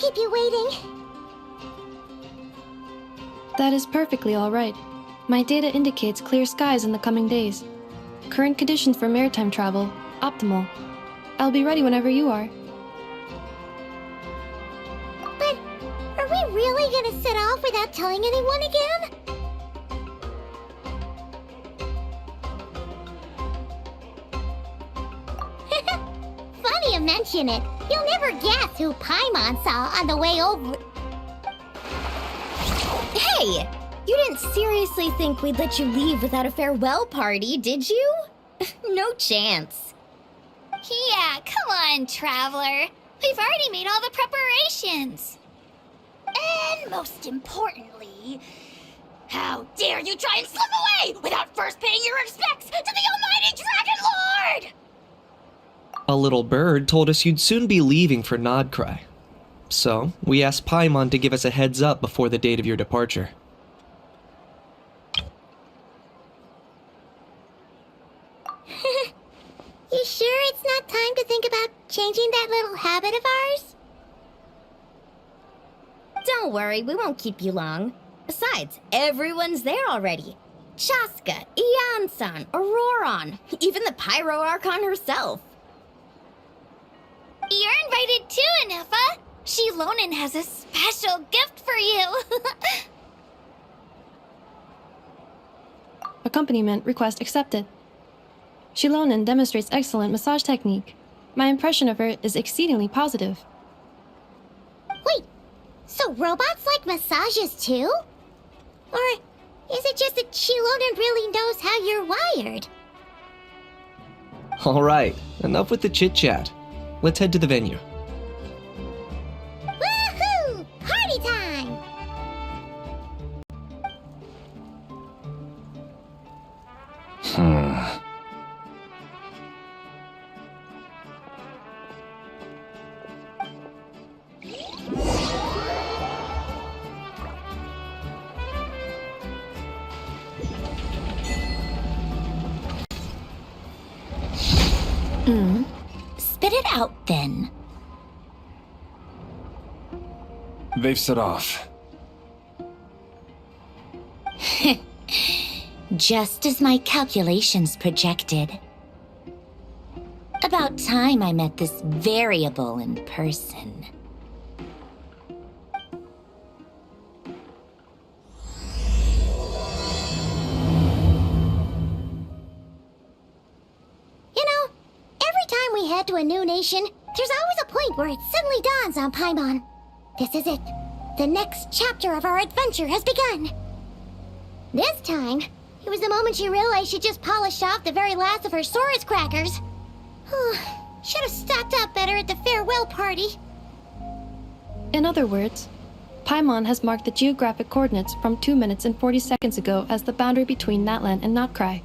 keep you waiting. That is perfectly alright. My data indicates clear skies in the coming days. Current conditions for maritime travel, optimal. I'll be ready whenever you are. But are we really gonna set off without telling anyone again? Funny you mention it. You'll never guess who Paimon saw on the way over. Hey! You didn't seriously think we'd let you leave without a farewell party, did you? No chance. Yeah, come on, Traveler. We've already made all the preparations. And most importantly, how dare you try and slip away without first paying your respects to the almighty Dragon Lord! A little bird told us you'd soon be leaving for Nodcry. So, we asked Paimon to give us a heads up before the date of your departure. You sure it's not time to think about changing that little habit of ours? Don't worry, we won't keep you long. Besides, everyone's there already. Chaska, Ian-san, Auroron, even the Pyro Archon herself. You're invited too, Anefa. Shilonen has a special gift for you. Accompaniment request accepted. Shilonen demonstrates excellent massage technique. My impression of her is exceedingly positive. Wait, so robots like massages too? Or is it just that Shilonen really knows how you're wired? Alright, enough with the chit-chat. Let's head to the venue. Woohoo! Party time! Spit it out, then. They've set off. Just as my calculations projected. About time I met this variable in person. You know, every time we head to a new nation, there's always a point where it suddenly dawns on Paimon. This is it. The next chapter of our adventure has begun. This time, it was the moment she realized she just polished off the very last of her Saurus crackers. Should have stocked up better at the farewell party. In other words, Paimon has marked the geographic coordinates from 2 minutes and 40 seconds ago as the boundary between Natlan and Notcry.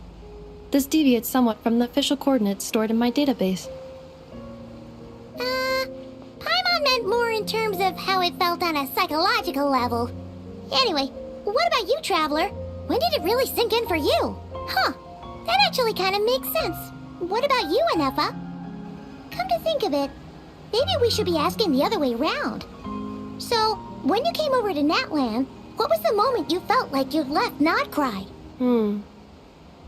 This deviates somewhat from the official coordinates stored in my database. Paimon meant more in terms of how it felt on a psychological level. Anyway, what about you, Traveler? When did it really sink in for you? Huh, that actually kind of makes sense. What about you, Anefa? Come to think of it, maybe we should be asking the other way round. So, when you came over to Natlan, what was the moment you felt like you'd left Nodcry? In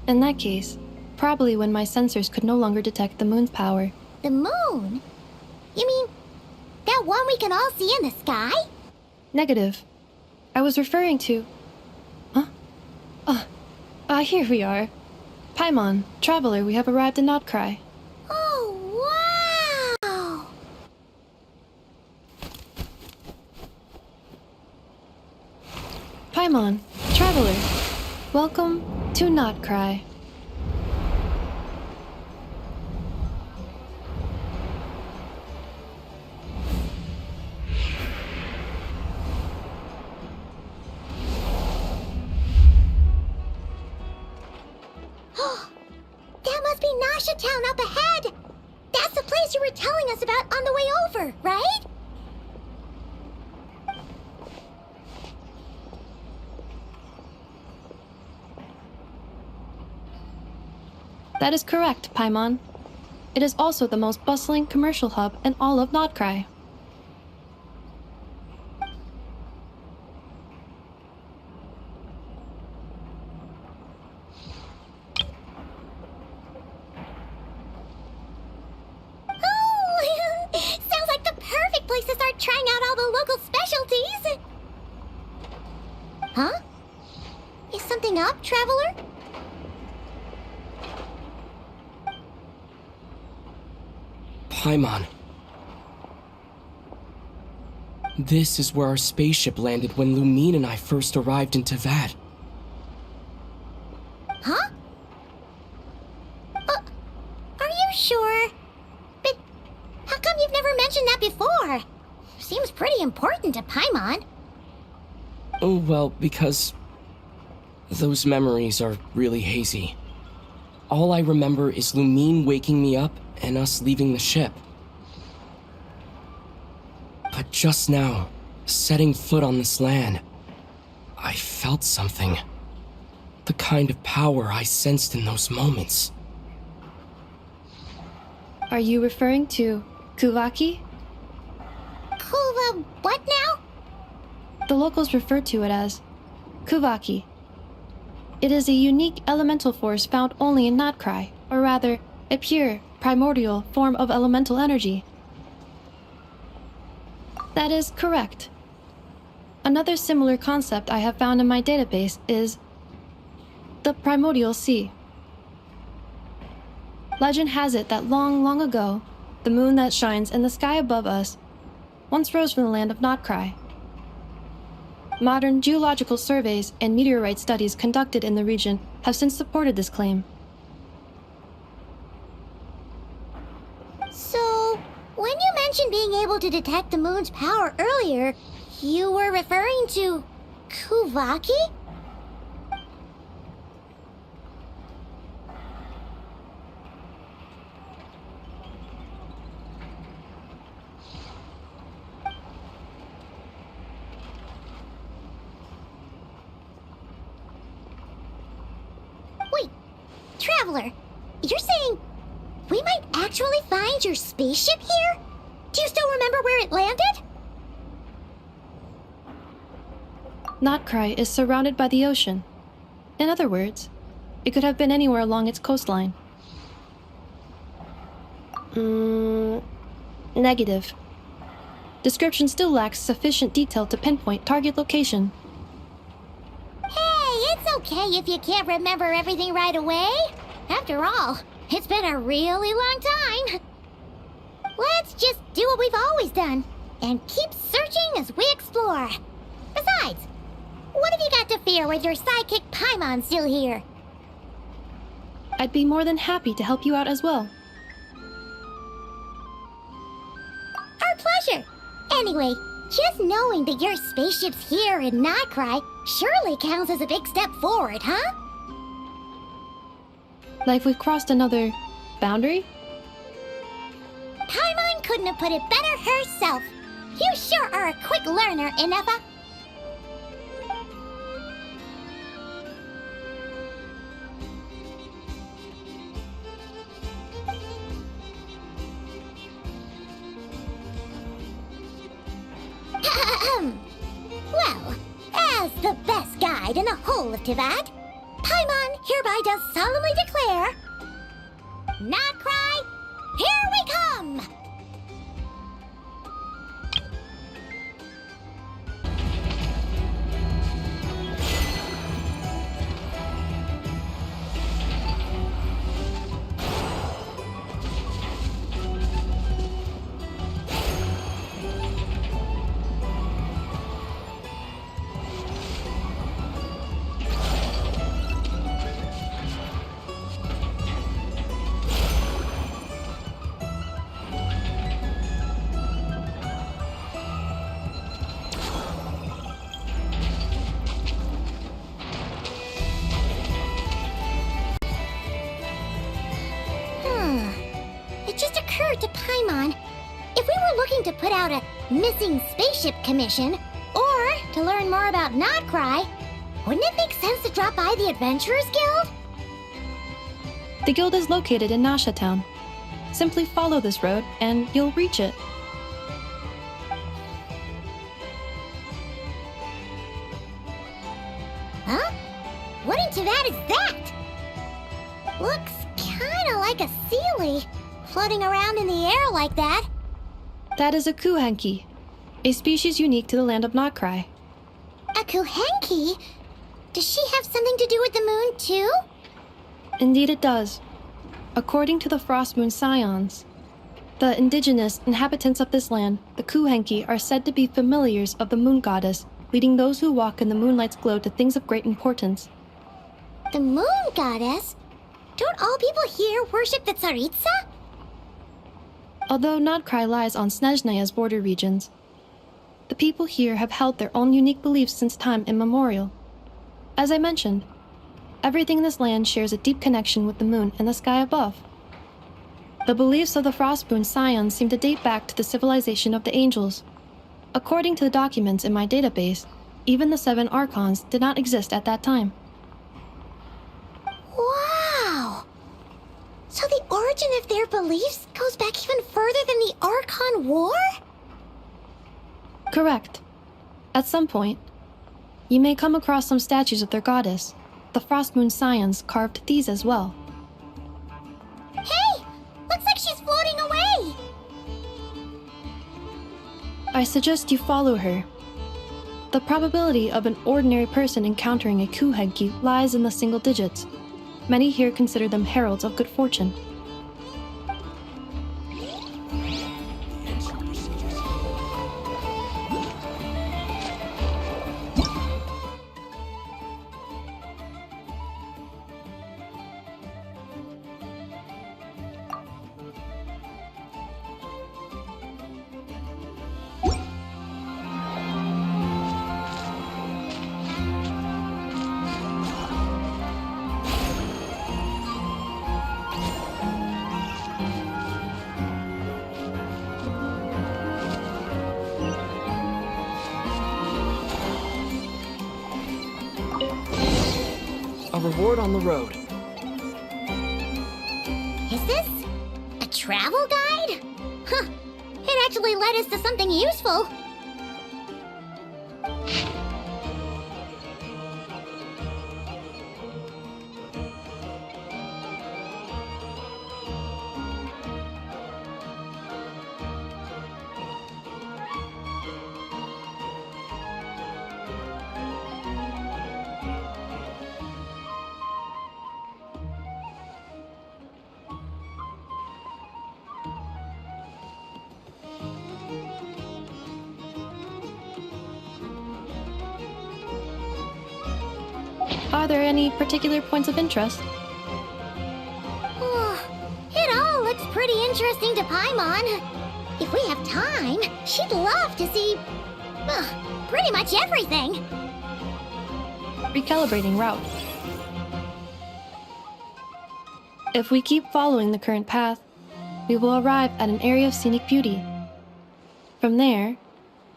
that case, probably when my sensors could no longer detect the moon's power. The moon? You mean, that one we can all see in the sky? Negative. I was referring to... Here we are. Paimon, Traveler, we have arrived in Notcry. Oh, wow! Paimon, Traveler, welcome to Notcry. That must be Nasha Town up ahead! That's the place you were telling us about on the way over, right? That is correct, Paimon. It is also the most bustling commercial hub in all of Notcry. traveler? Paimon. This is where our spaceship landed when Lumine and I first arrived in Tavad. Huh? Are you sure? But how come you've never mentioned that before? Seems pretty important to Paimon. Oh, well, because those memories are really hazy. All I remember is Lumine waking me up and us leaving the ship. But just now, setting foot on this land, I felt something. The kind of power I sensed in those moments. Are you referring to Kuvaki? Kuva, what now? The locals refer to it as Kuvaki. It is a unique elemental force found only in Notcry, or rather, a pure, primordial form of elemental energy. That is correct. Another similar concept I have found in my database is the primordial sea. Legend has it that long, long ago, the moon that shines in the sky above us once rose from the land of Notcry. Modern geological surveys and meteorite studies conducted in the region have since supported this claim. So, when you mentioned being able to detect the moon's power earlier, you were referring to Kuvaki? Wait, Traveler, you're saying we might actually find your spaceship here? Do you still remember where it landed? Notcry is surrounded by the ocean. In other words, it could have been anywhere along its coastline. Negative. Description still lacks sufficient detail to pinpoint target location. Hey, it's okay if you can't remember everything right away. After all, it's been a really long time. Let's just do what we've always done and keep searching as we explore. Besides, what have you got to fear with your sidekick Paimon still here? I'd be more than happy to help you out as well. Our pleasure. Anyway, just knowing that your spaceship's here in Notcry surely counts as a big step forward, huh? Like we've crossed another boundary? Paimon couldn't have put it better herself. You sure are a quick learner, Inefa. Well, as the best guide in the whole of Tavad, Paimon hereby does solemnly declare, Notcry, here we come! It just occurred to Paimon, if we were looking to put out a missing spaceship commission, or to learn more about Notcry, wouldn't it make sense to drop by the Adventurers Guild? The guild is located in Nasha Town. Simply follow this road and you'll reach it. Huh? What in Tavad is that? Looks kinda like a Sealy, floating around in the air like that. That is a Kuhenki, a species unique to the land of Notcry. A Kuhenki? Does she have something to do with the moon, too? Indeed it does. According to the Frost Moon Scions, the indigenous inhabitants of this land, the Kuhenki, are said to be familiars of the moon goddess, leading those who walk in the moonlight's glow to things of great importance. The moon goddess? Don't all people here worship the Tsaritsa? Although Nodcry lies on Snezhneya's border regions, the people here have held their own unique beliefs since time immemorial. As I mentioned, everything in this land shares a deep connection with the moon and the sky above. The beliefs of the Frostmoon Scions seem to date back to the civilization of the angels. According to the documents in my database, even the 7 Archons did not exist at that time. Wow! So the origin of their beliefs goes back even further than the Archon War? Correct. At some point, you may come across some statues of their goddess. The Frostmoon Scions carved these as well. Hey! Looks like she's floating away! I suggest you follow her. The probability of an ordinary person encountering a Kuhenki lies in the single digits. Many here consider them heralds of good fortune. A reward on the road. Is this a travel guide? Huh. It actually led us to something useful. Are there any particular points of interest? It all looks pretty interesting to Paimon. If we have time, she'd love to see pretty much everything. Recalibrating route. If we keep following the current path, we will arrive at an area of scenic beauty. From there,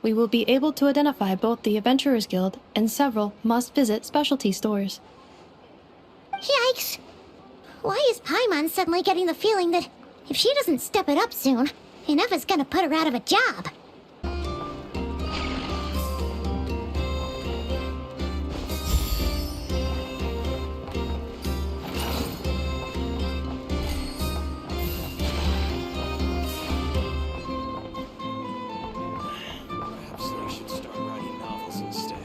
we will be able to identify both the Adventurers Guild and several must-visit specialty stores. Yikes! Why is Paimon suddenly getting the feeling that if she doesn't step it up soon, enough is gonna put her out of a job? Perhaps I should start writing novels instead.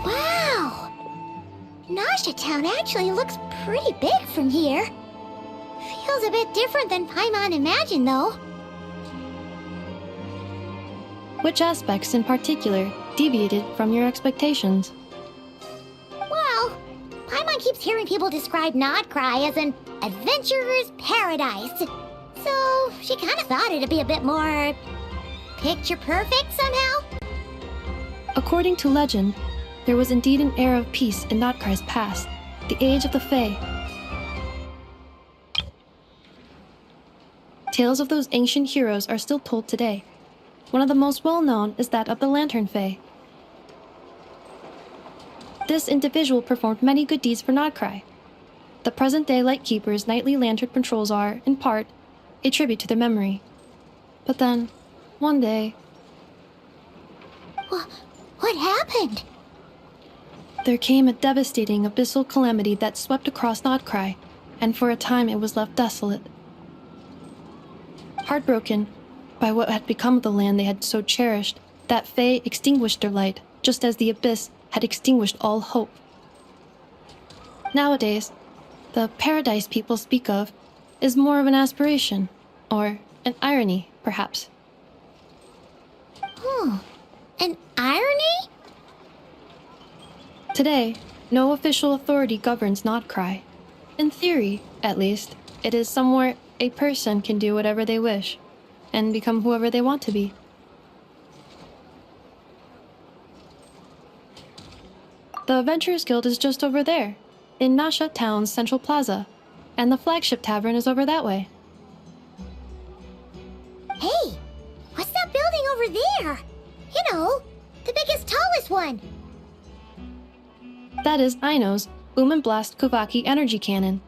Wow! Nasha Town actually looks pretty big from here. Feels a bit different than Paimon imagined, though. Which aspects in particular deviated from your expectations? Well, Paimon keeps hearing people describe Nodcry as an adventurer's paradise. So she kind of thought it'd be a bit more picture perfect somehow. According to legend, there was indeed an era of peace in Notcry's past, the Age of the Fae. Tales of those ancient heroes are still told today. One of the most well-known is that of the Lantern Fae. This individual performed many good deeds for Nodcry. The present-day Lightkeeper's nightly lantern patrols are, in part, a tribute to their memory. But then, one day, What happened? there came a devastating abyssal calamity that swept across Nodcry, and for a time it was left desolate. Heartbroken by what had become of the land they had so cherished, that Fae extinguished their light, just as the abyss had extinguished all hope. Nowadays, the paradise people speak of is more of an aspiration, or an irony, perhaps. An irony? Today, no official authority governs Nodcry. In theory, at least, it is somewhere a person can do whatever they wish, and become whoever they want to be. The Adventurers Guild is just over there, in Nasha Town's Central Plaza, and the flagship tavern is over that way. Hey, what's that building over there? You know, the biggest, tallest one. That is Aino's Boom and Blast Kuvaki energy cannon.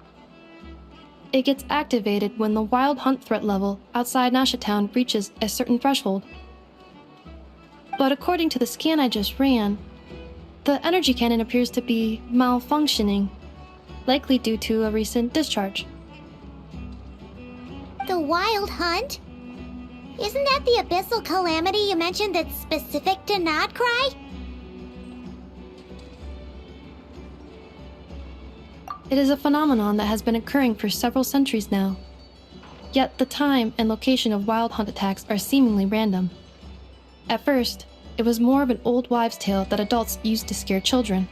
It gets activated when the wild hunt threat level outside Nasha Town reaches a certain threshold. But according to the scan I just ran, the energy cannon appears to be malfunctioning, likely due to a recent discharge. The Wild Hunt? Isn't that the abyssal calamity you mentioned that's specific to Nodcry? It is a phenomenon that has been occurring for several centuries now. Yet the time and location of wild hunt attacks are seemingly random. At first, it was more of an old wives' tale that adults used to scare children.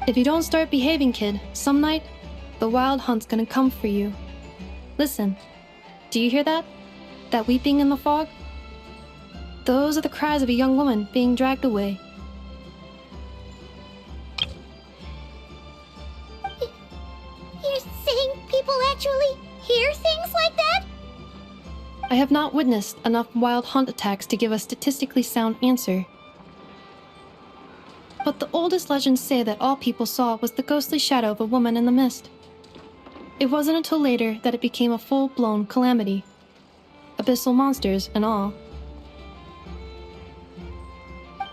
If you don't start behaving, kid, some night, the wild hunt's gonna come for you. Listen, do you hear that? That weeping in the fog? Those are the cries of a young woman being dragged away. You're saying people actually hear things like that? I have not witnessed enough wild hunt attacks to give a statistically sound answer. But the oldest legends say that all people saw was the ghostly shadow of a woman in the mist. It wasn't until later that it became a full-blown calamity. Abyssal monsters and all.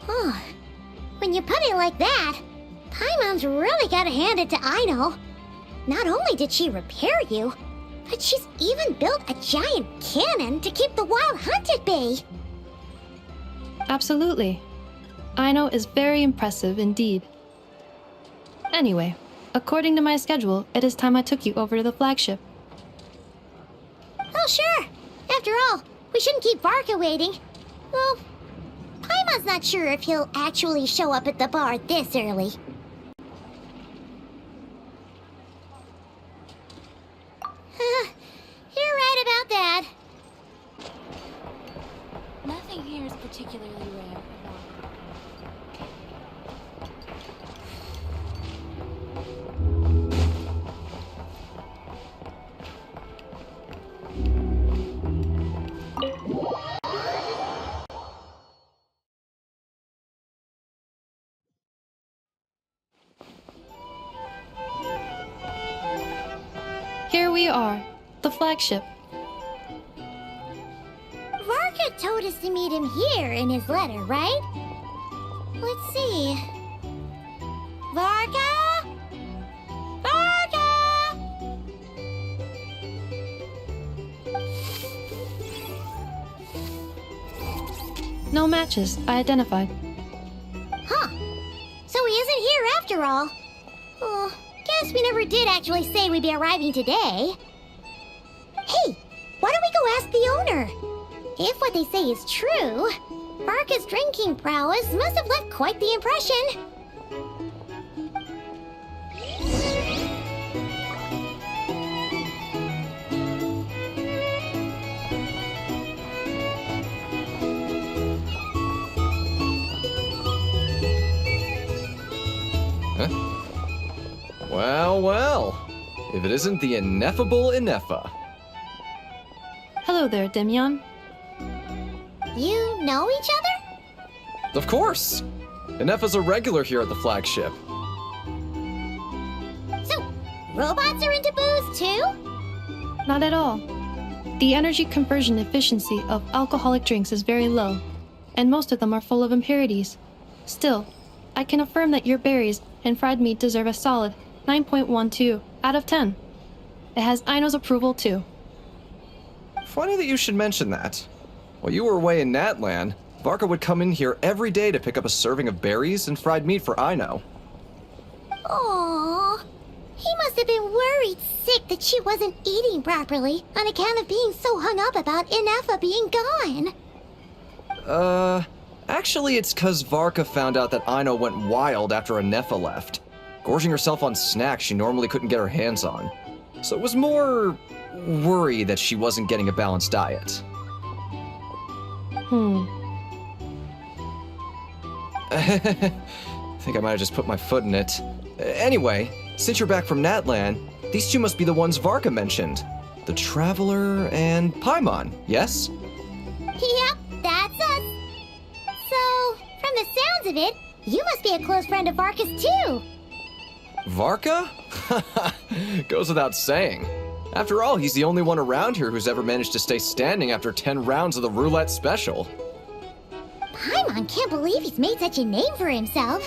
Oh, when you put it like that, Paimon's really gotta hand it to Aino. Not only did she repair you, but she's even built a giant cannon to keep the wild hunt at bay. Absolutely. Aino is very impressive indeed. Anyway, according to my schedule, it is time I took you over to the flagship. Oh, sure. After all, we shouldn't keep Varka waiting. Well, Paimon's not sure if he'll actually show up at the bar this early. You're right about that. Nothing here is particularly rare. Here we are, the flagship. Varka told us to meet him here in his letter, right? Let's see. Varka? Varka! No matches, I identified. Huh. So he isn't here after all. Oh, guess we never did actually say we'd be arriving today. Hey, why don't we go ask the owner? If what they say is true, Varka's drinking prowess must have left quite the impression. Well, well. If it isn't the ineffable Inefa. Hello there, Demion. You know each other? Of course! Inefa's a regular here at the flagship. robots are into booze too? Not at all. The energy conversion efficiency of alcoholic drinks is very low, and most of them are full of impurities. Still, I can affirm that your berries and fried meat deserve a solid 9.12 out of 10. It has Aino's approval too. Funny that you should mention that. While you were away in Natlan, Varka would come in here every day to pick up a serving of berries and fried meat for Aino. Aww. He must have been worried sick that she wasn't eating properly on account of being so hung up about Ineffa being gone. Actually it's 'cause Varka found out that Aino went wild after Ineffa left, gorging herself on snacks she normally couldn't get her hands on. So it was more worry that she wasn't getting a balanced diet. I think I might have just put my foot in it. Anyway, since you're back from Natlan, these two must be the ones Varka mentioned. The Traveler and Paimon, yes? Yep, that's us. So, from the sounds of it, you must be a close friend of Varka's too. Varka? Goes without saying. After all, he's the only one around here who's ever managed to stay standing after 10 rounds of the roulette special. Paimon can't believe he's made such a name for himself.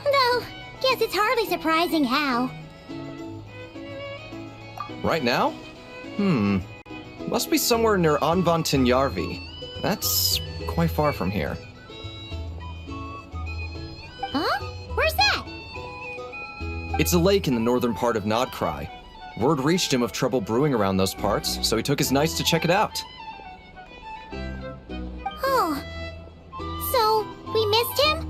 Though, guess it's hardly surprising how. Right now? Must be somewhere near Anvantinjarvi. That's quite far from here. Huh? Where's that? It's a lake in the northern part of Nodcry. Word reached him of trouble brewing around those parts, so he took his knights to check it out. Oh. So, we missed him?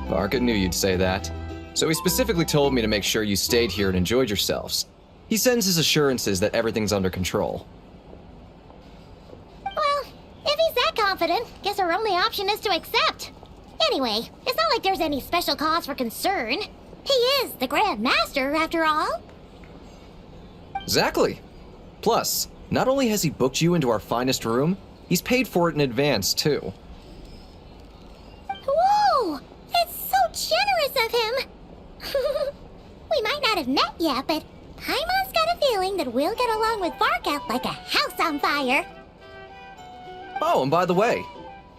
Varka knew you'd say that. So he specifically told me to make sure you stayed here and enjoyed yourselves. He sends his assurances that everything's under control. Well, if he's that confident, guess our only option is to accept. Anyway, it's not like there's any special cause for concern. He is the Grand Master, after all. Exactly. Plus, not only has he booked you into our finest room, he's paid for it in advance, too. Whoa! That's so generous of him! We might not have met yet, but Paimon's got a feeling that we'll get along with Varka like a house on fire. Oh, and by the way,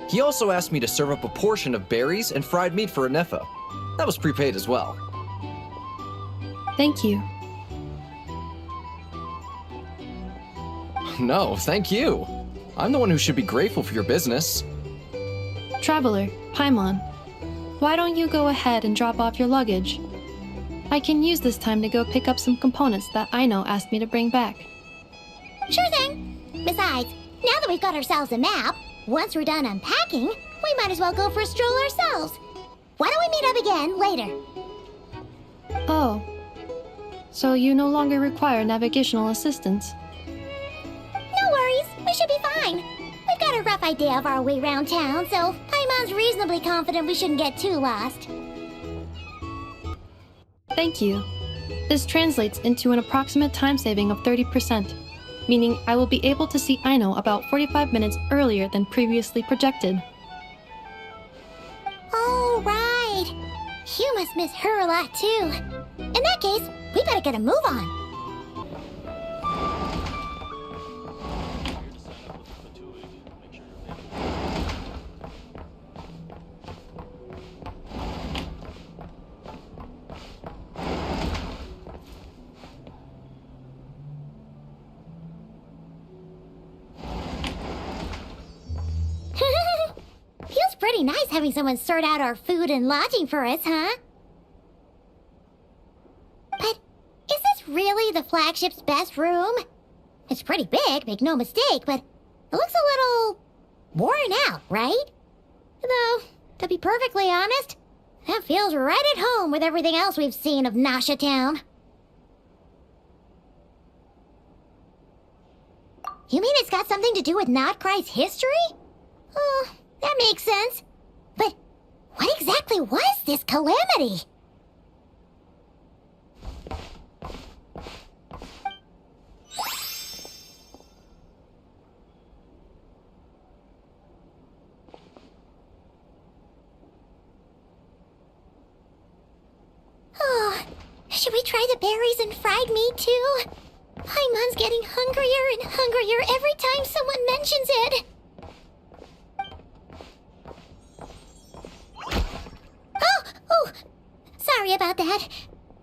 he also asked me to serve up a portion of berries and fried meat for Ineffa. That was prepaid as well. Thank you. No, thank you. I'm the one who should be grateful for your business. Traveler, Paimon, why don't you go ahead and drop off your luggage? I can use this time to go pick up some components that Aino asked me to bring back. Sure thing. Besides, now that we've got ourselves a map, once we're done unpacking, we might as well go for a stroll ourselves. Why don't we meet up again later? Oh. So you no longer require navigational assistance? No worries, we should be fine. We've got a rough idea of our way around town, so Paimon's reasonably confident we shouldn't get too lost. Thank you. This translates into an approximate time saving of 30%, meaning I will be able to see Aino about 45 minutes earlier than previously projected. Oh, right. You must miss her a lot, too. In that case, we better get a move on. Feels pretty nice having someone sort out our food and lodging for us, huh? But is this really the flagship's best room? It's pretty big, make no mistake, but it looks a little worn out, right? Though, to be perfectly honest, that feels right at home with everything else we've seen of Nasha Town. You mean it's got something to do with Nodcry's history? Oh, that makes sense. But what exactly was this calamity? try the berries and fried meat too? Paimon's getting hungrier and hungrier every time someone mentions it. Oh, sorry about that.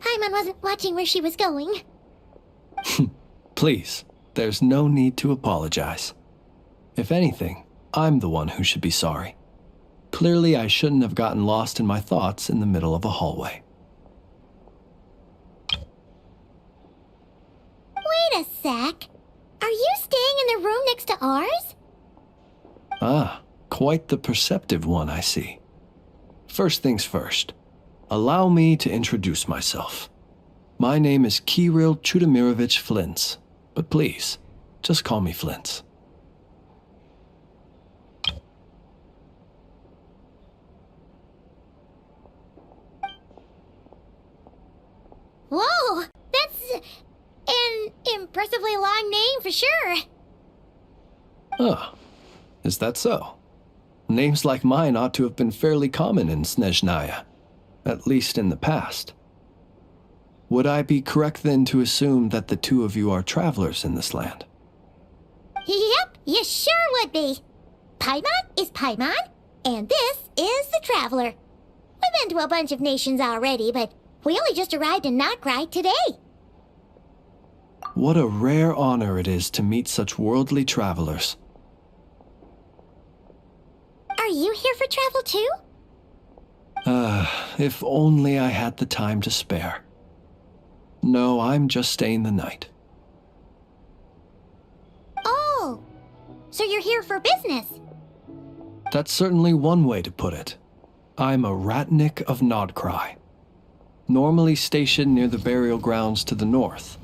Paimon wasn't watching where she was going. Please, there's no need to apologize. If anything, I'm the one who should be sorry. Clearly, I shouldn't have gotten lost in my thoughts in the middle of a hallway. Wait a sec. Are you staying in the room next to ours? Ah, quite the perceptive one, I see. First things first, allow me to introduce myself. My name is Kirill Chudamirovich Flintz, but please, just call me Flintz. Whoa, that's an impressively long name for sure. Ah, is that so? Names like mine ought to have been fairly common in Snezhnaya, at least in the past. Would I be correct then to assume that the two of you are travelers in this land? Yep, you sure would be. Paimon is Paimon, and this is the Traveler. We've been to a bunch of nations already, but we only just arrived in Notcry today. What a rare honor it is to meet such worldly travelers. Are you here for travel too? If only I had the time to spare. No, I'm just staying the night. Oh, so you're here for business? That's certainly one way to put it. I'm a Ratnik of Nodcry, normally stationed near the burial grounds to the north.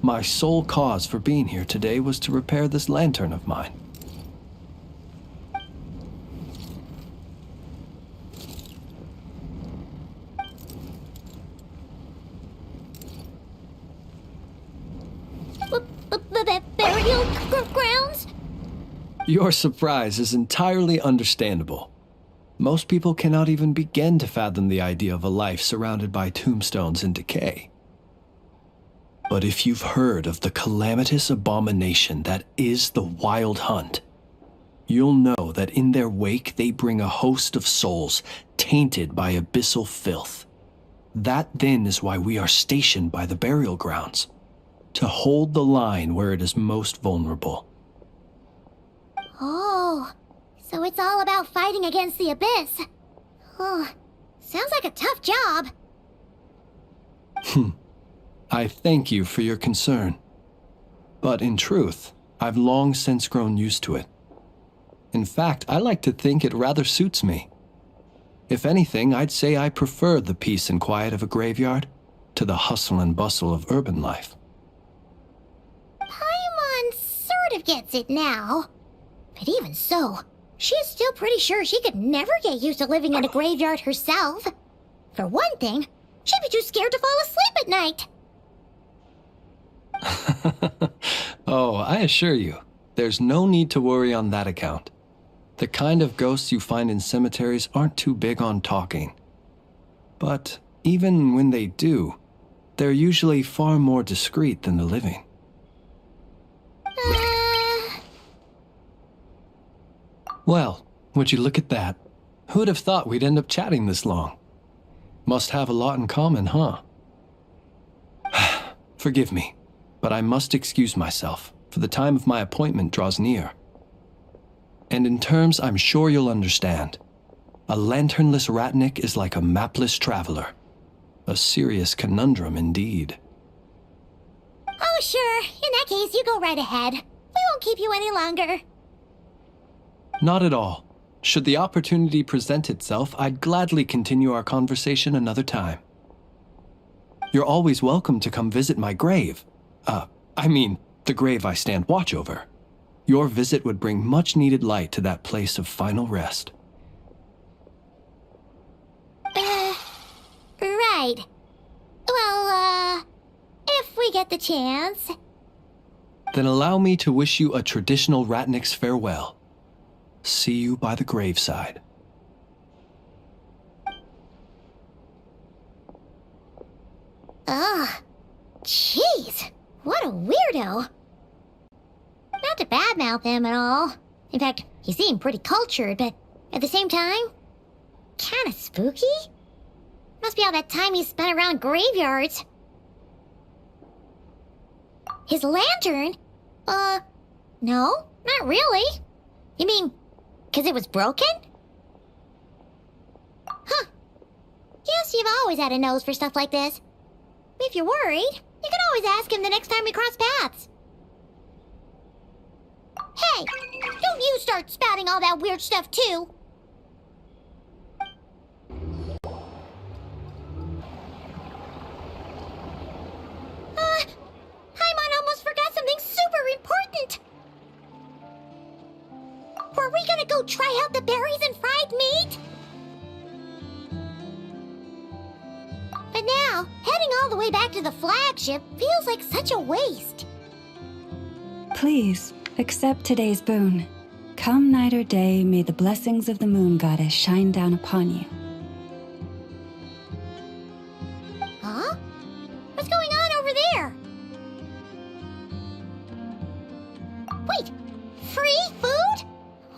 My sole cause for being here today was to repair this lantern of mine. Burial grounds? Your surprise is entirely understandable. Most people cannot even begin to fathom the idea of a life surrounded by tombstones and decay. But if you've heard of the calamitous abomination that is the Wild Hunt, you'll know that in their wake they bring a host of souls tainted by abyssal filth. That then is why we are stationed by the burial grounds, to hold the line where it is most vulnerable. Oh, so it's all about fighting against the abyss. Oh, sounds like a tough job. I thank you for your concern. But in truth, I've long since grown used to it. In fact, I like to think it rather suits me. If anything, I'd say I prefer the peace and quiet of a graveyard to the hustle and bustle of urban life. Paimon sort of gets it now. But even so, she's still pretty sure she could never get used to living in a graveyard herself. For one thing, she'd be too scared to fall asleep at night. Oh, I assure you, there's no need to worry on that account. The kind of ghosts you find in cemeteries aren't too big on talking. But even when they do, they're usually far more discreet than the living. Well, would you look at that? Who'd have thought we'd end up chatting this long? Must have a lot in common, huh? Forgive me, but I must excuse myself, for the time of my appointment draws near. And in terms I'm sure you'll understand, a lanternless Ratnik is like a mapless traveler. A serious conundrum indeed. Oh, sure. In that case, you go right ahead. We won't keep you any longer. Not at all. Should the opportunity present itself, I'd gladly continue our conversation another time. You're always welcome to come visit my grave. The grave I stand watch over. Your visit would bring much-needed light to that place of final rest. Right. Well, if we get the chance. Then allow me to wish you a traditional Ratnik's farewell. See you by the graveside. Ugh. Jeez. What a weirdo. Not to badmouth him at all. In fact, he seemed pretty cultured, but at the same time, kinda spooky? Must be all that time he spent around graveyards. His lantern? No, not really. You mean, 'cause it was broken? Huh. Guess you've always had a nose for stuff like this. If you're worried, you can always ask him the next time we cross paths. Hey, don't you start spouting all that weird stuff too. Paimon almost forgot something super important. Were we gonna go try out the berries and fried meat? But now, heading all the way back to the flagship feels like such a waste. Please, accept today's boon. Come night or day, may the blessings of the moon goddess shine down upon you. Huh? What's going on over there? Wait, free food?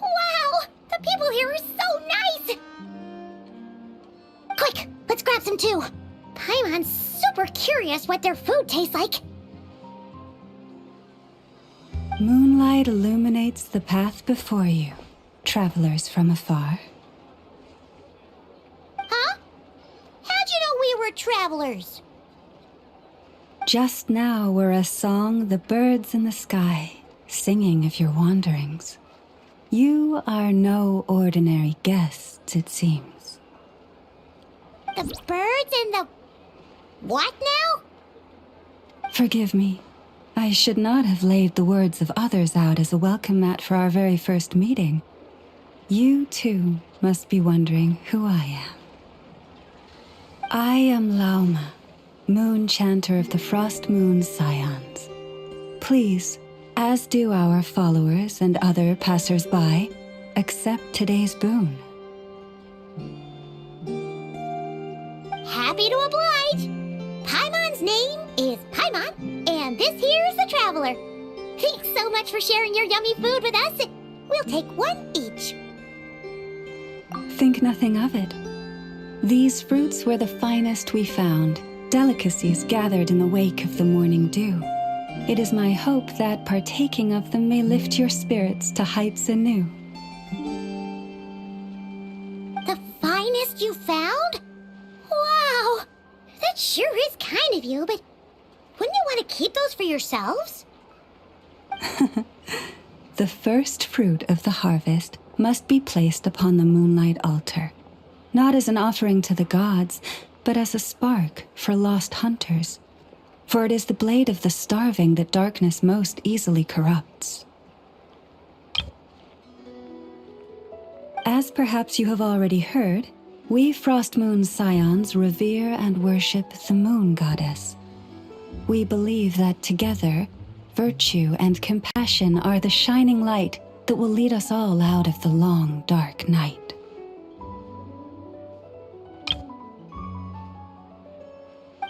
Wow, the people here are so nice! Quick, let's grab some too. Paimon's super curious what their food tastes like. Moonlight illuminates the path before you, travelers from afar. Huh? How'd you know we were travelers? Just now were a song the birds in the sky, singing of your wanderings. You are no ordinary guests, it seems. The birds and the... what now? Forgive me. I should not have laid the words of others out as a welcome mat for our very first meeting. You, too, must be wondering who I am. I am Lauma, moon chanter of the Frost Moon Scions. Please, as do our followers and other passers-by, accept today's boon. Happy to oblige. Paimon's name is Paimon, and this here's the traveler. Thanks so much for sharing your yummy food with us. We'll take one each. Think nothing of it. These fruits were the finest we found, delicacies gathered in the wake of the morning dew. It is my hope that partaking of them may lift your spirits to heights anew. The finest you found? Wow! That sure is kind of you, but wouldn't you want to keep those for yourselves? The first fruit of the harvest must be placed upon the moonlight altar, not as an offering to the gods, but as a spark for lost hunters. For it is the blade of the starving that darkness most easily corrupts. As perhaps you have already heard, we Frost Moon Scions revere and worship the moon goddess. We believe that together, virtue and compassion are the shining light that will lead us all out of the long, dark night.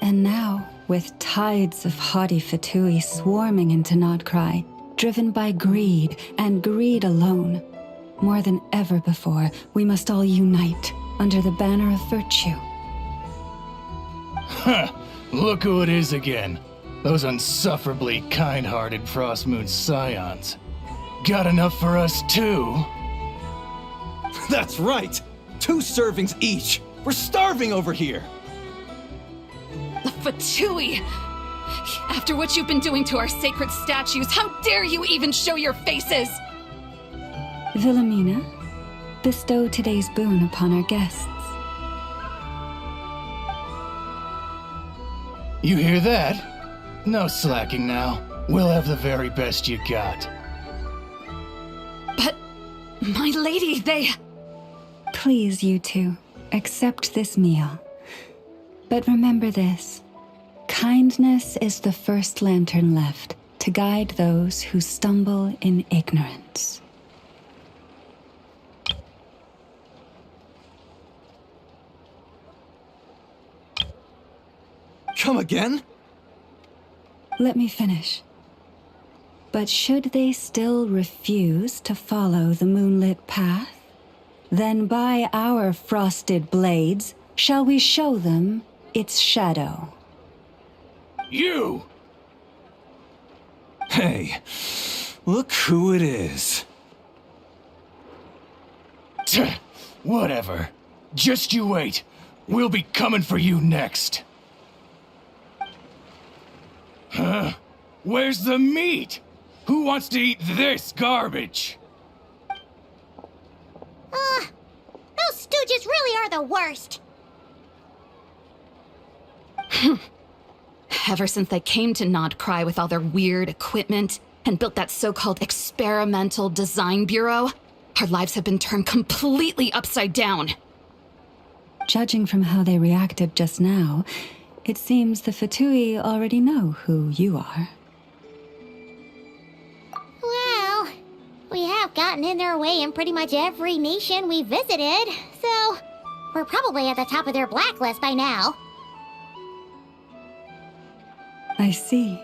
And now, with tides of haughty Fatui swarming into Nodcry, driven by greed and greed alone, more than ever before, we must all unite under the banner of virtue. Huh, look who it is again. Those unsufferably kind-hearted Frost Moon Scions. Got enough for us too? That's right! 2 servings each! We're starving over here! Fatui! After what you've been doing to our sacred statues, how dare you even show your faces? Wilhelmina, bestow today's boon upon our guests. You hear that? No slacking now. We'll have the very best you got. But, my lady, they... Please, you two, accept this meal. But remember this. Kindness is the first lantern left to guide those who stumble in ignorance. Come again? Let me finish. But should they still refuse to follow the moonlit path, then by our frosted blades shall we show them its shadow. You! Hey, look who it is. Tch, whatever. Just you wait. We'll be coming for you next. Huh? Where's the meat? Who wants to eat this garbage? Those stooges really are the worst. Ever since they came to Nodcry with all their weird equipment and built that so-called experimental design bureau, our lives have been turned completely upside down. Judging from how they reacted just now, it seems the Fatui already know who you are. Well, we have gotten in their way in pretty much every nation we visited, so we're probably at the top of their blacklist by now. I see.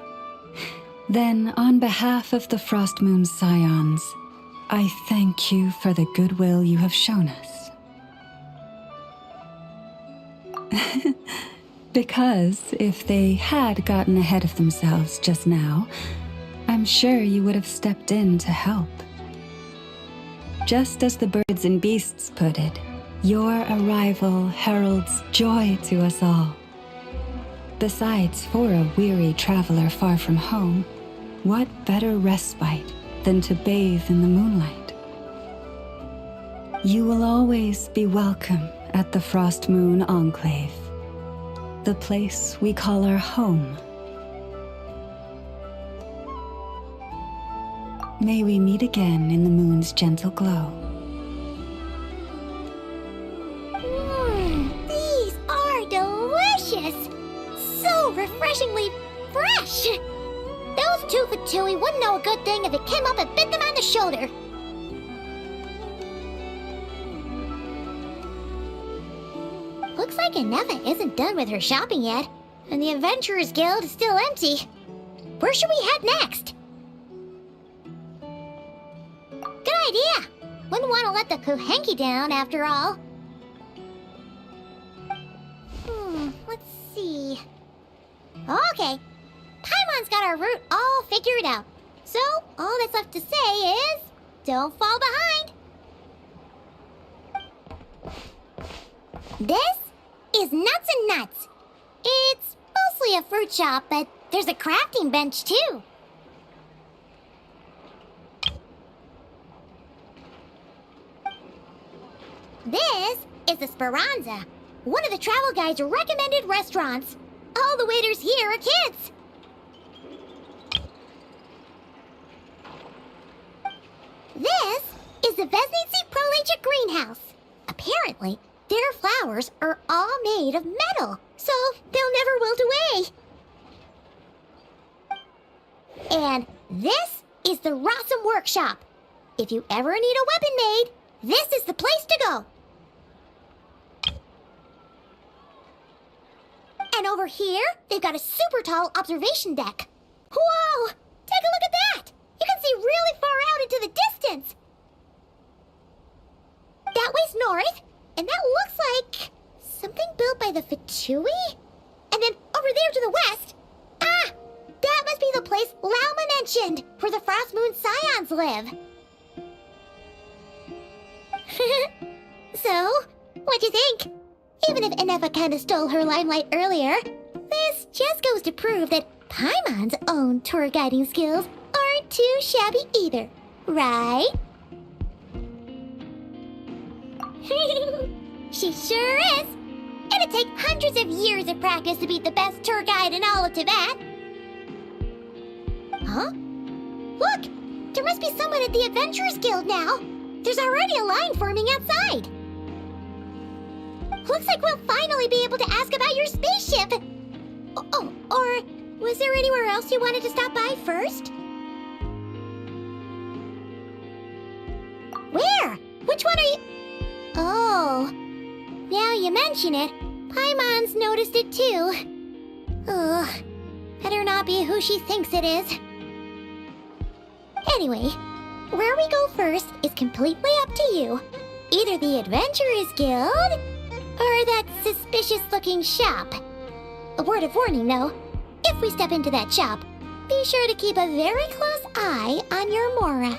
Then, on behalf of the Frost Moon Scions, I thank you for the goodwill you have shown us. Because if they had gotten ahead of themselves just now, I'm sure you would have stepped in to help. Just as the birds and beasts put it, your arrival heralds joy to us all. Besides, for a weary traveler far from home, what better respite than to bathe in the moonlight? You will always be welcome at the Frost Moon Enclave, the place we call our home. May we meet again in the moon's gentle glow. These are delicious! So refreshingly fresh! Those two Fatui wouldn't know a good thing if it came up and bit them on the shoulder. Looks like Anefa isn't done with her shopping yet, and the Adventurers Guild is still empty. Where should we head next? Good idea! Wouldn't want to let the Kuhenki down, after all. Let's see. Okay. Paimon's got our route all figured out. So, all that's left to say is, don't fall behind. This is Nuts and Nuts. It's mostly a fruit shop, but there's a crafting bench too. This is the Speranza, one of the travel guide's recommended restaurants. All the waiters here are kids. This is the Vesnitsi Prolicha greenhouse. Apparently, their flowers are all made of metal, so they'll never wilt away. And this is the Rossum Workshop. If you ever need a weapon made, this is the place to go. And over here, they've got a super tall observation deck. Whoa! Take a look at that! You can see really far out into the distance. That way's north, and that looks like something built by the Fatui? And then over there to the west, that must be the place Lauma mentioned, where the Frost Moon Scions live. So, what'd you think? Even if Anefa kinda stole her limelight earlier, this just goes to prove that Paimon's own tour guiding skills aren't too shabby either, right? She sure is! It'd take hundreds of years of practice to beat the best tour guide in all of Tibet. Huh? Look! There must be someone at the Adventurers Guild now. There's already a line forming outside. Looks like we'll finally be able to ask about your spaceship. Oh, or was there anywhere else you wanted to stop by first? Where? Which one are you... Oh, now you mention it, Paimon's noticed it too. Ugh. Better not be who she thinks it is. Anyway, where we go first is completely up to you. Either the Adventurers Guild, or that suspicious-looking shop. A word of warning, though. If we step into that shop, be sure to keep a very close eye on your Mora.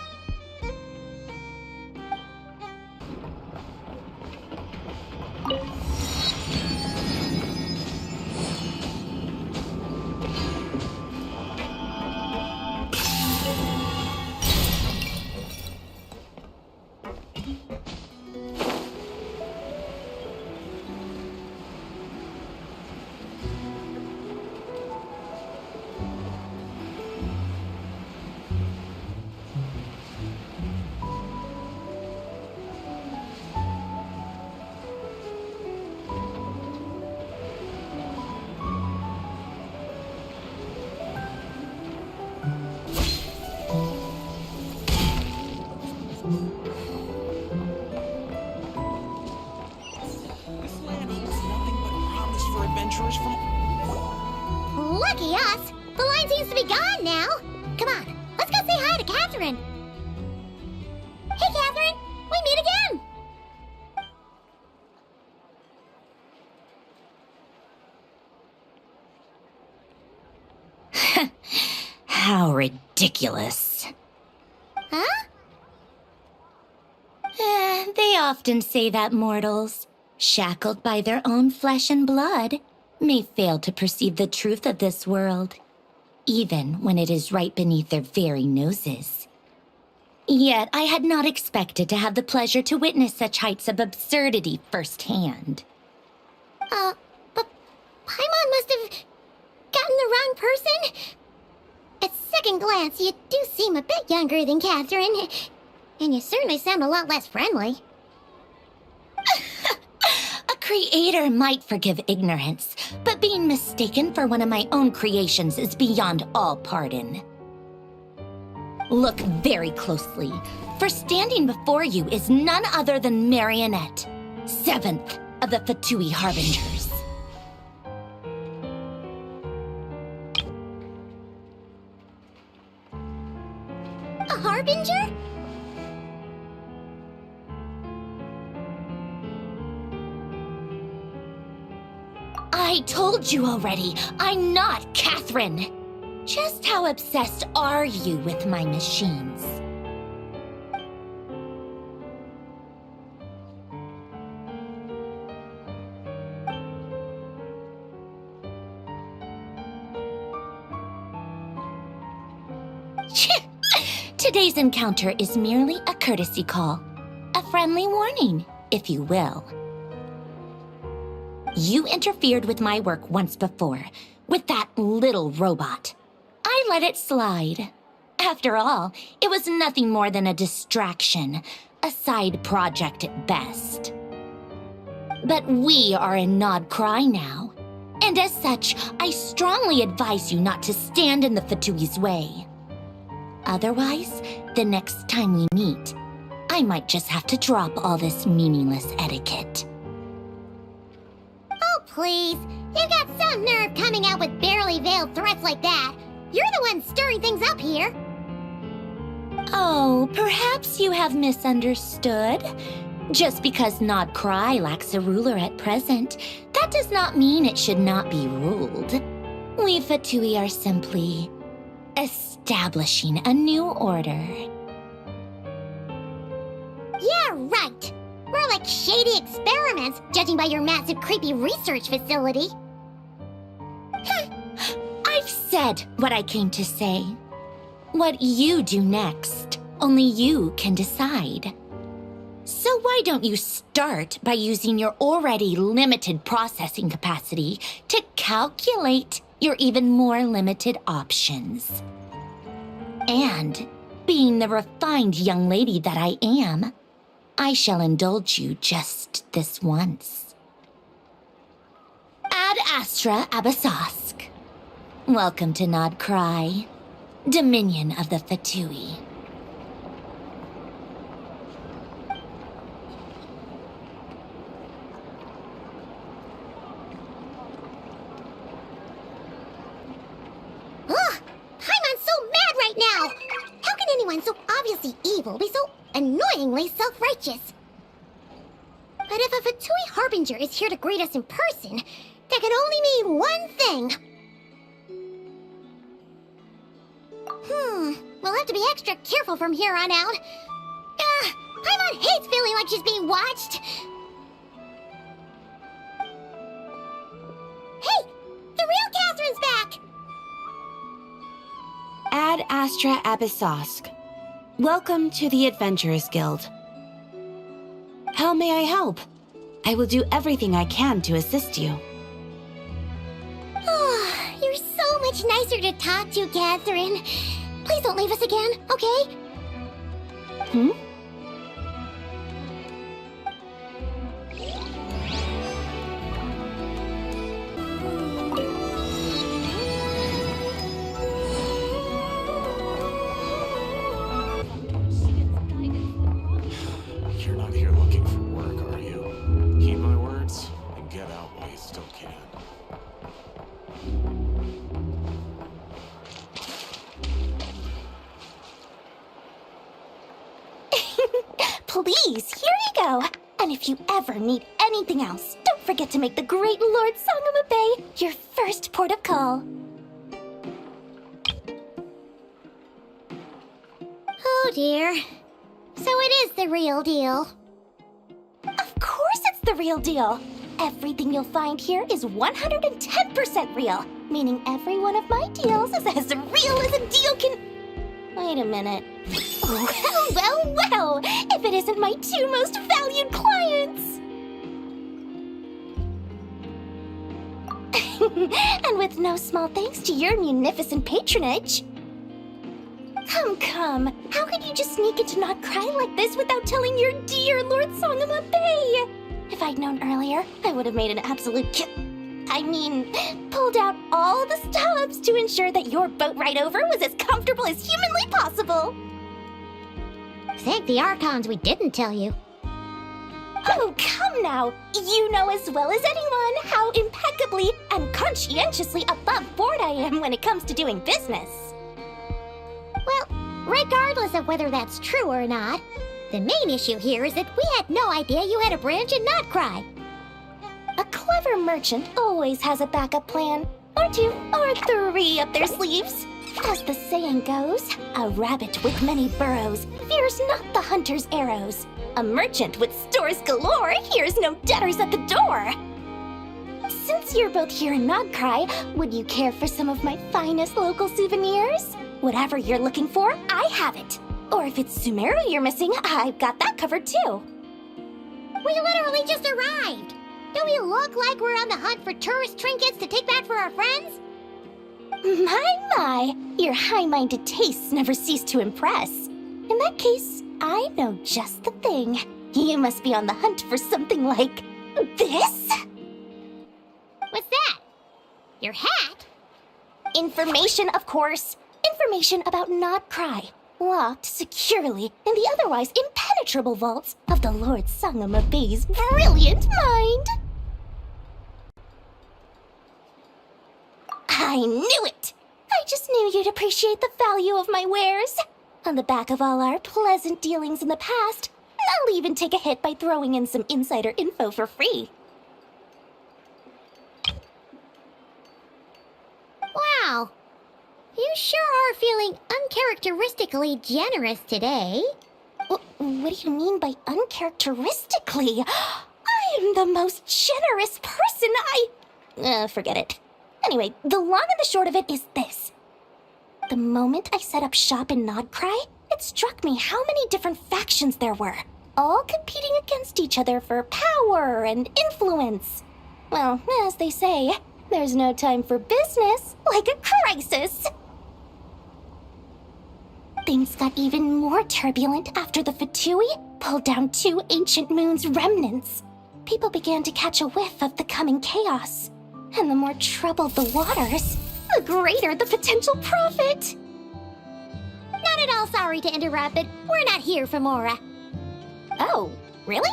Lucky us! The line seems to be gone now! Come on, let's go say hi to Catherine! Hey, Catherine! We meet again! How ridiculous. Huh? They often say that mortals, shackled by their own flesh and blood, may fail to perceive the truth of this world, even when it is right beneath their very noses. Yet I had not expected to have the pleasure to witness such heights of absurdity firsthand. But Paimon must have gotten the wrong person? At second glance, you do seem a bit younger than Catherine, and you certainly sound a lot less friendly. A creator might forgive ignorance, but being mistaken for one of my own creations is beyond all pardon. Look very closely, for standing before you is none other than Marionette, 7th of the Fatui Harbingers. A Harbinger? I told you already, I'm not Catherine. Just how obsessed are you with my machines? Today's encounter is merely a courtesy call. A friendly warning, if you will. You interfered with my work once before, with that little robot. I let it slide. After all, it was nothing more than a distraction, a side project at best. But we are in Nod Cry now, and as such, I strongly advise you not to stand in the Fatui's way. Otherwise, the next time we meet, I might just have to drop all this meaningless etiquette. Oh, please. You've got some nerve coming out with barely veiled threats like that. You're the one stirring things up here. Oh, perhaps you have misunderstood. Just because Nod Cry lacks a ruler at present, that does not mean it should not be ruled. We Fatui are simply establishing a new order. Yeah, right. More like shady experiments, judging by your massive, creepy research facility. I've said what I came to say. What you do next, only you can decide. So why don't you start by using your already limited processing capacity to calculate your even more limited options? And, being the refined young lady that I am, I shall indulge you just this once. Ad Astra Abasask. Welcome to Nod Cry, Dominion of the Fatui. people be so annoyingly self-righteous? But if a Fatui Harbinger is here to greet us in person, that can only mean one thing. We'll have to be extra careful from here on out. Paimon hates feeling like she's being watched. Hey! The real Catherine's back! Ad Astra Abyssosk. Welcome to the Adventurers Guild. How may I help? I will do everything I can to assist you. Oh, you're so much nicer to talk to, Catherine. Please don't leave us again, okay? You're not here looking for work, are you? Heed my words and get out while you still can. Please, here you go. And if you ever need anything else, don't forget to make the great Lord Sangama Bay your first port of call. Oh dear. So it is the real deal. Of course it's the real deal. Everything you'll find here is 110% real, meaning every one of my deals is as real as a deal can... Wait a minute. Well, if it isn't my two most valued clients! And with no small thanks to your munificent patronage. Come, how could you just sneak into Not Cry like this without telling your dear Lord Sangama Bay? If I'd known earlier, I would have made an absolute pulled out all the stops to ensure that your boat ride over was as comfortable as humanly possible. Thank the Archons we didn't tell you. Oh, come now! You know as well as anyone how impeccably and conscientiously above board I am when it comes to doing business. Well, regardless of whether that's true or not, the main issue here is that we had no idea you had a branch in Not Cry. A clever merchant always has a backup plan, or two, or three up their sleeves. As the saying goes, a rabbit with many burrows fears not the hunter's arrows. A merchant with stores galore hears no debtors at the door. Since you're both here in Not Cry, would you care for some of my finest local souvenirs? Whatever you're looking for, I have it. Or if it's Sumeru you're missing, I've got that covered too. We literally just arrived. Don't we look like we're on the hunt for tourist trinkets to take back for our friends? My, your high-minded tastes never cease to impress. In that case, I know just the thing. You must be on the hunt for something like this? What's that? Your hat? Information, of course. Information about Not Cry, locked securely in the otherwise impenetrable vaults of the Lord Sangama Bay's brilliant mind. I knew it! I just knew you'd appreciate the value of my wares. On the back of all our pleasant dealings in the past, I'll even take a hit by throwing in some insider info for free. Wow. You sure are feeling uncharacteristically generous today. What do you mean by uncharacteristically? I am the most generous person forget it. Anyway, the long and the short of it is this. The moment I set up shop in Not Cry, it struck me how many different factions there were, all competing against each other for power and influence. Well, as they say, there's no time for business like a crisis. Things got even more turbulent after the Fatui pulled down 2 ancient moons' remnants. People began to catch a whiff of the coming chaos. And the more troubled the waters, the greater the potential profit. Not at all sorry to interrupt, but we're not here for Mora. Oh, really?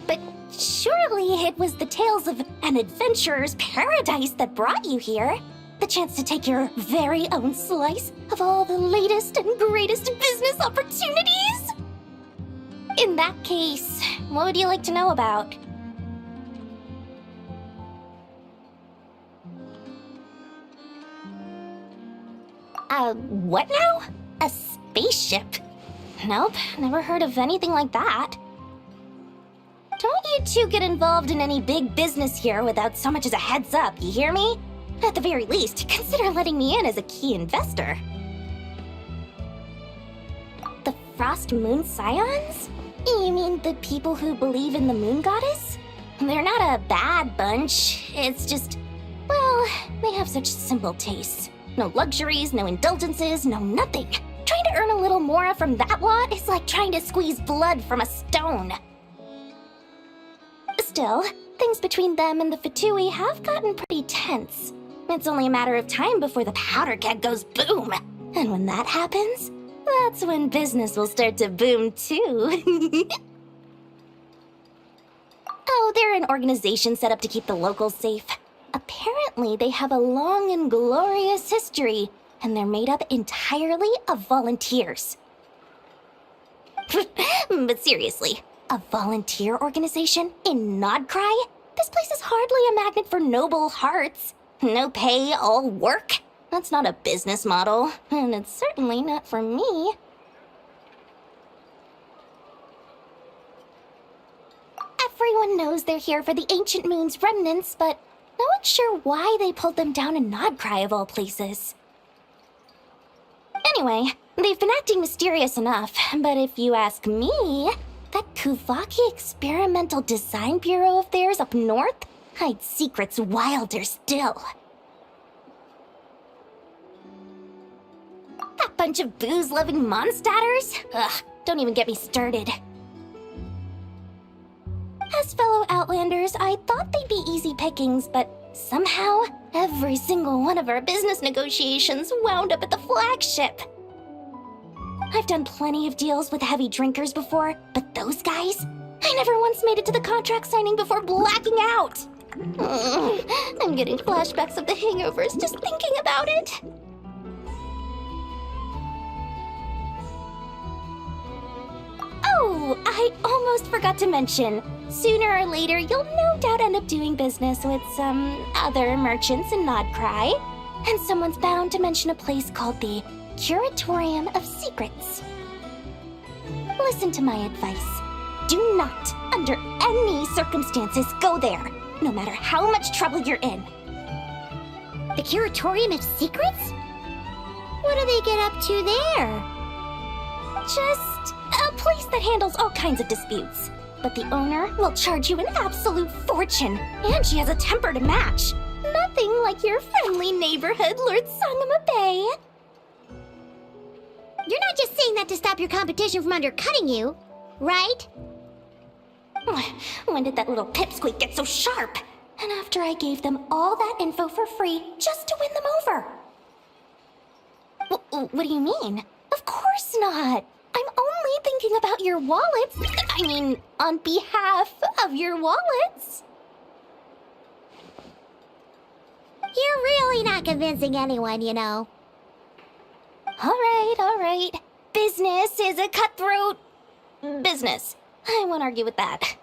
But surely it was the tales of an adventurer's paradise that brought you here. The chance to take your very own slice of all the latest and greatest business opportunities? In that case, what would you like to know about? What now? A spaceship? Nope, never heard of anything like that. Don't you two get involved in any big business here without so much as a heads up, you hear me? At the very least, consider letting me in as a key investor. The Frost Moon Scions? You mean the people who believe in the moon goddess? They're not a bad bunch, it's just, well, they have such simple tastes. No luxuries, no indulgences, no nothing. Trying to earn a little more from that lot is like trying to squeeze blood from a stone. Still, things between them and the Fatui have gotten pretty tense. It's only a matter of time before the powder keg goes boom. And when that happens, that's when business will start to boom too. Oh, they're an organization set up to keep the locals safe. Apparently, they have a long and glorious history, and they're made up entirely of volunteers. But seriously, a volunteer organization in Nodcry? This place is hardly a magnet for noble hearts. No pay, all work? That's not a business model, and it's certainly not for me. Everyone knows they're here for the Ancient Moon's remnants, but no one's sure why they pulled them down in Nodcry of all places. Anyway, they've been acting mysterious enough, but if you ask me, that Kuvaki Experimental Design Bureau of theirs up north hides secrets wilder still. That bunch of booze-loving monstatters? Ugh, don't even get me started. As fellow Outlanders, I thought they'd be easy pickings, but somehow, every single one of our business negotiations wound up at the flagship. I've done plenty of deals with heavy drinkers before, but those guys? I never once made it to the contract signing before blacking out. I'm getting flashbacks of the hangovers just thinking about it. Oh, I almost forgot to mention. Sooner or later, you'll no doubt end up doing business with some other merchants in Nodcry. And someone's bound to mention a place called the Curatorium of Secrets. Listen to my advice. Do not, under any circumstances, go there, no matter how much trouble you're in. The Curatorium of Secrets? What do they get up to there? Just a place that handles all kinds of disputes. But the owner will charge you an absolute fortune, and she has a temper to match. Nothing like your friendly neighborhood, Lord Sangama Bay. You're not just saying that to stop your competition from undercutting you, right? When did that little pipsqueak get so sharp? And after I gave them all that info for free just to win them over. What do you mean? Of course not. I'm only thinking about your wallets. I mean, on behalf of your wallets. You're really not convincing anyone, you know. All right. Business is a cutthroat business. I won't argue with that.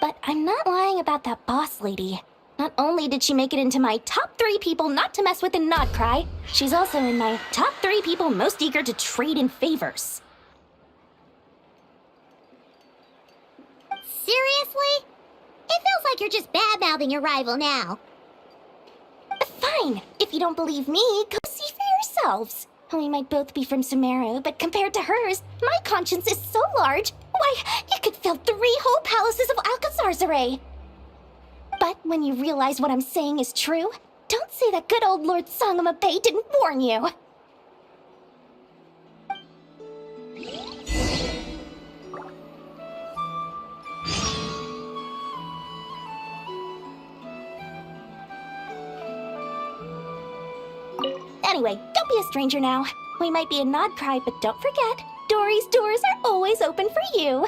But I'm not lying about that boss lady. Not only did she make it into my top 3 people not to mess with in Nodcry, she's also in my top 3 people most eager to trade in favors. Seriously? It feels like you're just bad-mouthing your rival now. Fine. If you don't believe me, go see for yourselves. We might both be from Sumeru, but compared to hers, my conscience is so large, why, it could fill 3 whole palaces of Alcazar's array. But when you realize what I'm saying is true, don't say that good old Lord Sangama Bay didn't warn you. Anyway, don't be a stranger now. We might be in Nodcry, but don't forget, Dory's doors are always open for you.